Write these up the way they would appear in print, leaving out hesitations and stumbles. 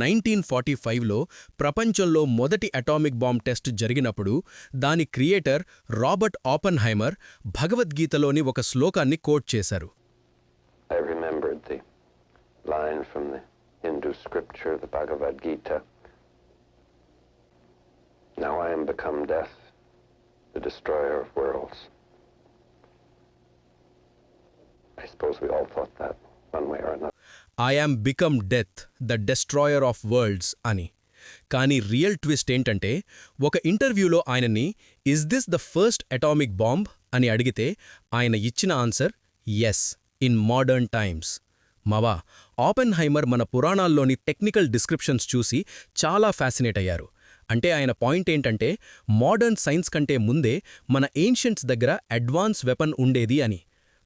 1945లో ప్రపంచంలో మొదటి atomic bomb test జరిగినప్పుడు దాని క్రియేటర్ రాబర్ట్ ఆపెన్హైమర్ భగవద్గీతలోని ఒక శ్లోకాన్ని కోట్ చేశారు. I remembered the line from the Hindu scripture, the Bhagavad Gita. Now I am become death, the destroyer of worlds. I suppose we all thought that one way or another. I am become death, the destroyer of worlds అని. కానీ real twist ఏంటంటే ఒక ఇంటర్వ్యూలో ఆయనని is this the first atomic bomb అని అడిగితే ఆయన ఇచ్చిన answer yes, in modern times. మావా, ఆపెన్హైమర్ మన పురాణాల్లోని టెక్నికల్ డిస్క్రిప్షన్స్ చూసి చాలా ఫ్యాసినేట్ అయ్యారు. అంటే ఆయన పాయింట్ ఏంటంటే మోడర్న్ సైన్స్ కంటే ముందే మన ఏన్షియంట్స్ దగ్గర అడ్వాన్స్ వెపన్ ఉండేది అని.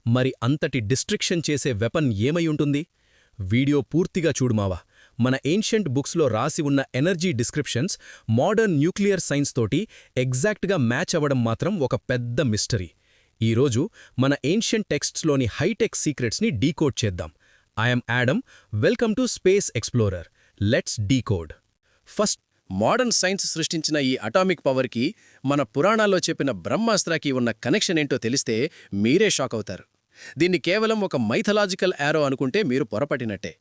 మరి అంతటి డిస్ట్రిక్షన్ చేసే వెపన్ ఏమై ఉంటుంది? వీడియో పూర్తిగా చూడుమావా. మన ఏన్షియంట్ బుక్స్లో రాసి ఉన్న energy descriptions modern nuclear science తోటి ఎగ్జాక్ట్గా మ్యాచ్ అవ్వడం మాత్రం ఒక పెద్ద మిస్టరీ. ఈరోజు మన ఏన్షియంట్ టెక్స్ట్స్లోని హైటెక్ సీక్రెట్స్ని డీకోడ్ చేద్దాం. I'm Adam, welcome to space explorer. Let's decode. First, modern science సృష్టించిన ఈ అటామిక్ పవర్కి మన పురాణాల్లో చెప్పిన బ్రహ్మాస్త్రాకి ఉన్న కనెక్షన్ ఏంటో తెలిస్తే మీరే షాక్ అవుతారు. దీన్ని కేవలం ఒక మైథలాజికల్ యారో అనుకుంటే మీరు పొరపడినట్టే.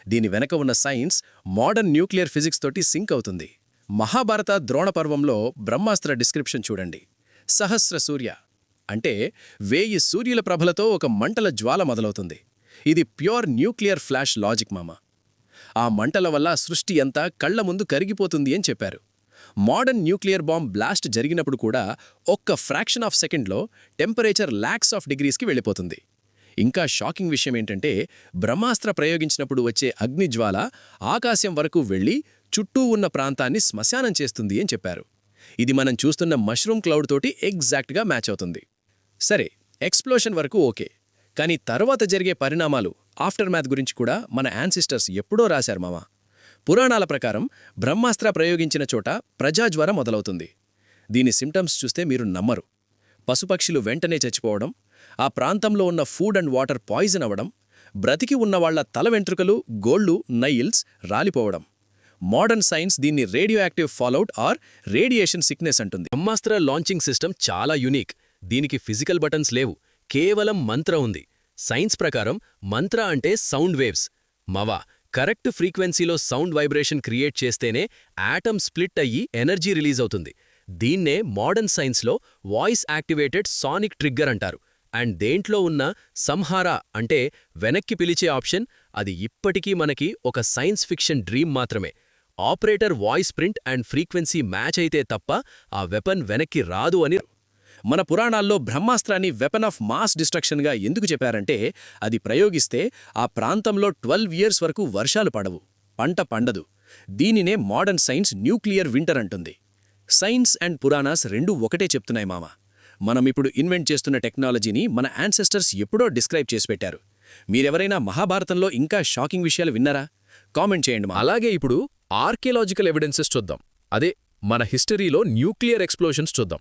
దీని వెనక ఉన్న సైన్స్ మోడర్న్ న్యూక్లియర్ ఫిజిక్స్ తోటి సింక్ అవుతుంది. మహాభారత ద్రోణపర్వంలో బ్రహ్మాస్త్ర డిస్క్రిప్షన్ చూడండి. సహస్ర సూర్య అంటే 1000 సూర్యుల ప్రభలతో ఒక మంటల జ్వాల మొదలవుతుంది. ఇది ప్యూర్ న్యూక్లియర్ ఫ్లాష్ లాజిక్ మామ. ఆ మంటల వల్ల సృష్టి అంతా కళ్ల ముందు కరిగిపోతుంది అని చెప్పారు. మోడర్న్ న్యూక్లియర్ బాంబ్ బ్లాస్ట్ జరిగినప్పుడు కూడా ఒక్క ఫ్రాక్షన్ ఆఫ్ సెకండ్లో టెంపరేచర్ లాక్స్ ఆఫ్ డిగ్రీస్కి వెళ్ళిపోతుంది. ఇంకా షాకింగ్ విషయం ఏంటంటే బ్రహ్మాస్త్ర ప్రయోగించినప్పుడు వచ్చే అగ్నిజ్వాల ఆకాశం వరకు వెళ్లి చుట్టూ ఉన్న ప్రాంతాన్ని శ్మశానం చేస్తుంది అని చెప్పారు. ఇది మనం చూస్తున్న మష్రూమ్ క్లౌడ్ తోటి ఎగ్జాక్ట్గా మ్యాచ్ అవుతుంది. సరే, ఎక్స్ప్లోషన్ వరకు ఓకే, కానీ తర్వాత జరిగే పరిణామాలు, ఆఫ్టర్ మ్యాథ్ గురించి కూడా మన యాన్సిస్టర్స్ ఎప్పుడో రాశారు మామా. పురాణాల ప్రకారం బ్రహ్మాస్త్ర ప్రయోగించిన చోట ప్రజాజ్వరం మొదలవుతుంది. దీని సిమ్టమ్స్ చూస్తే మీరు నమ్మరు. పశుపక్షులు వెంటనే చచ్చిపోవడం, ఆ ప్రాంతంలో ఉన్న ఫుడ్ అండ్ వాటర్ పాయిజన్ అవ్వడం, బ్రతికి ఉన్నవాళ్ల తల వెంట్రుకలు, గోళ్లు, నైల్స్ రాలిపోవడం. మోడర్న్ సైన్స్ దీన్ని radioactive fallout or radiation sickness అంటుంది. బ్రహ్మాస్త్ర లాంచింగ్ సిస్టమ్ చాలా యూనిక్. దీనికి ఫిజికల్ బటన్స్ లేవు, కేవలం మంత్ర ఉంది. సైన్స్ ప్రకారం మంత్ర అంటే సౌండ్ వేవ్స్. మవా, కరెక్ట్ ఫ్రీక్వెన్సీలో సౌండ్ వైబ్రేషన్ క్రియేట్ చేస్తేనే యాటమ్ స్ప్లిట్ అయ్యి ఎనర్జీ రిలీజ్ అవుతుంది. దీన్నే మోడర్న్ సైన్స్లో వాయిస్ యాక్టివేటెడ్ సానిక్ ట్రిగ్గర్ అంటారు. అండ్ దేంట్లో ఉన్న సంహార అంటే వెనక్కి పిలిచే ఆప్షన్, అది ఇప్పటికీ మనకి ఒక సైన్స్ ఫిక్షన్ డ్రీమ్ మాత్రమే. Operator voice print and frequency match అయితే తప్ప ఆ వెపన్ వెనక్కి రాదు అని. మన పురాణాల్లో బ్రహ్మాస్త్రాన్ని వెపన్ ఆఫ్ మాస్ డిస్ట్రక్షన్గా ఎందుకు చెప్పారంటే అది ప్రయోగిస్తే ఆ ప్రాంతంలో 12 ఇయర్స్ వరకు వర్షాలు పడవు, పంట పండదు. దీనినే మోడర్న్ సైన్స్ న్యూక్లియర్ వింటర్ అంటుంది. సైన్స్ అండ్ పురాణాస్ రెండూ ఒకటే చెప్తున్నాయి మామ. మనమిప్పుడు ఇన్వెంట్ చేస్తున్న టెక్నాలజీని మన యాన్సెస్టర్స్ ఎప్పుడో డిస్క్రైబ్ చేసి పెట్టారు. మీరెవరైనా మహాభారతంలో ఇంకా షాకింగ్ విషయాలు విన్నారా? కామెంట్ చేయండి మా. అలాగే ఇప్పుడు ఆర్కియలాజికల్ ఎవిడెన్సెస్ చూద్దాం. అదే మన హిస్టరీలో న్యూక్లియర్ ఎక్స్ప్లోషన్స్ చూద్దాం.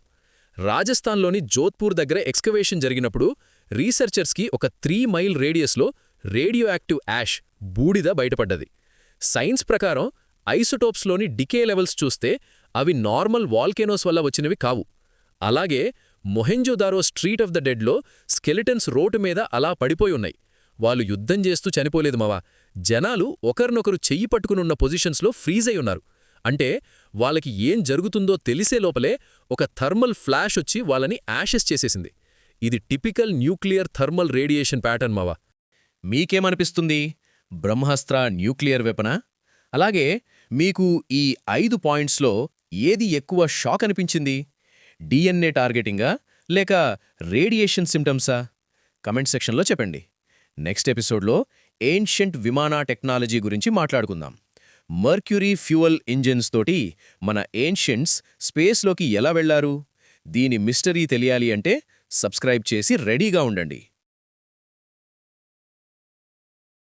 రాజస్థాన్లోని జోధ్పూర్ దగ్గర ఎక్స్కవేషన్ జరిగినప్పుడు రీసెర్చర్స్కి ఒక 3 మైల్ రేడియస్లో రేడియో యాక్టివ్ యాష్, బూడిద బయటపడ్డది. సైన్స్ ప్రకారం ఐసోటోప్స్లోని డికే లెవెల్స్ చూస్తే అవి నార్మల్ వాల్కెనోస్ వల్ల వచ్చినవి కావు. అలాగే మొహెంజోదారో స్ట్రీట్ ఆఫ్ ద డెడ్లో స్కెలిటన్స్ రోడ్డు మీద అలా పడిపోయి ఉన్నాయి. వాళ్ళు యుద్ధం చేస్తూ చనిపోలేదు మావా. జనాలు ఒకరినొకరు చెయ్యి పట్టుకునున్న పొజిషన్స్లో ఫ్రీజ్ అయి ఉన్నారు. అంటే వాళ్ళకి ఏం జరుగుతుందో తెలిసే లోపలే ఒక థర్మల్ ఫ్లాష్ వచ్చి వాళ్ళని యాషెస్ చేసేసింది. ఇది typical nuclear thermal radiation pattern మావా. మీకేమనిపిస్తుంది? బ్రహ్మాస్త్ర న్యూక్లియర్ వెపనా? అలాగే మీకు ఈ 5 పాయింట్స్లో ఏది ఎక్కువ షాక్ అనిపించింది? డిఎన్ఏ టార్గెటింగా లేక రేడియేషన్ సిమ్టమ్సా? కమెంట్ సెక్షన్లో చెప్పండి. నెక్స్ట్ ఎపిసోడ్లో ఏన్షియంట్ విమానా టెక్నాలజీ గురించి మాట్లాడుకుందాం. మర్క్యూరీ ఫ్యూయల్ ఇంజిన్స్ తోటి మన ఏన్షియంట్స్ స్పేస్లోకి ఎలా వెళ్లారు? దీని మిస్టరీ తెలియాలి అంటే సబ్స్క్రైబ్ చేసి రెడీగా ఉండండి.